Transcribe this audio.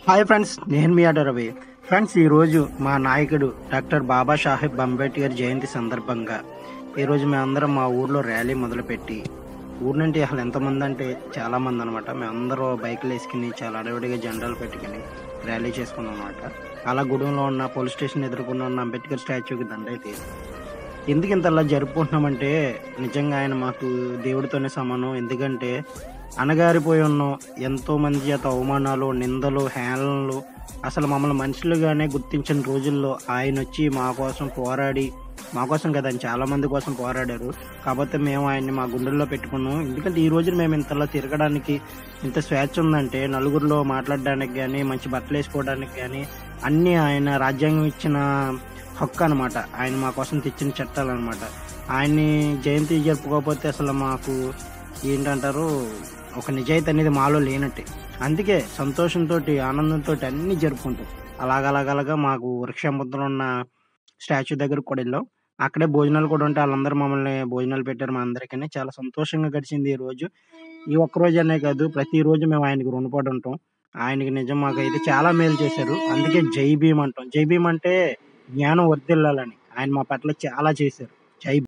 Hi friends, నేను మీ auto Ravi. Friends, ఈరోజు మా నాయకుడు డాక్టర్ బాబాసాహెబ్ అంబేద్కర్ జయంతి సందర్భంగా ఈరోజు మేమందరం మా ఊర్లో ర్యాలీ మొదలుపెట్టి, ఊరు నుండి అసలు ఎంతమంది అంటే చాలామంది అనమాట. మేమందరూ బైకులు వేసుకుని చాలా అడవిడిగా జెండాలు పెట్టుకుని ర్యాలీ చేసుకున్నాం అనమాట. అలా గూడెంలో ఉన్న పోలీస్ స్టేషన్ ఎదుర్కొన్న ఉన్న అంబేద్కర్ స్టాచ్యూకి దండైతే ఎందుకు ఇంతలా జరుపుకుంటున్నామంటే, నిజంగా ఆయన మాకు దేవుడితోనే సమానం. ఎందుకంటే అణగారిపోయి ఉన్నాం. ఎంతో మంది చేత అవమానాలు, నిందలు, హేళనలు, అసలు మమ్మల్ని మనుషులుగానే గుర్తించిన రోజుల్లో ఆయన వచ్చి మా కోసం పోరాడి, మా కోసం కదా ఆయన చాలా మంది కోసం పోరాడారు. కాకపోతే మేము ఆయన్ని మా గుండెల్లో పెట్టుకున్నాం. ఎందుకంటే ఈ రోజు మేము ఇంతలా తిరగడానికి ఇంత స్వేచ్ఛ ఉందంటే, నలుగురిలో మాట్లాడడానికి కానీ, మంచి బట్టలు వేసుకోవడానికి కానీ అన్నీ ఆయన రాజ్యాంగం ఇచ్చిన హక్కు అనమాట. ఆయన మా కోసం తెచ్చిన చట్టాలు అనమాట. ఆయన్ని జయంతి జరుపుకోకపోతే అసలు మాకు ఏంటంటారు, ఒక నిజాయితీ అనేది మాలో లేనట్టే. అందుకే సంతోషంతో, ఆనందంతో అన్నీ జరుపుకుంటాం. అలాగలాగలాగా మాకు వృక్షాముద్రలో ఉన్న స్టాచ్యూ దగ్గరకు కూడా వెళ్ళాం. అక్కడే భోజనాలు కూడా ఉంటే వాళ్ళందరూ మమ్మల్ని భోజనాలు పెట్టారు మా అందరికీ. చాలా సంతోషంగా గడిచింది ఈ రోజు. ఈ ఒక్క రోజు అనే కాదు, ప్రతిరోజు మేము ఆయనకి రుణపడి ఉంటాం. ఆయనకి నిజం మాకైతే చాలా మేలు చేశారు. అందుకే జై భీమ్ అంటాం. జై భీమ్ అంటే జ్ఞానం వర్ధిల్లాలని. ఆయన మా పట్ల చాలా చేశారు. జై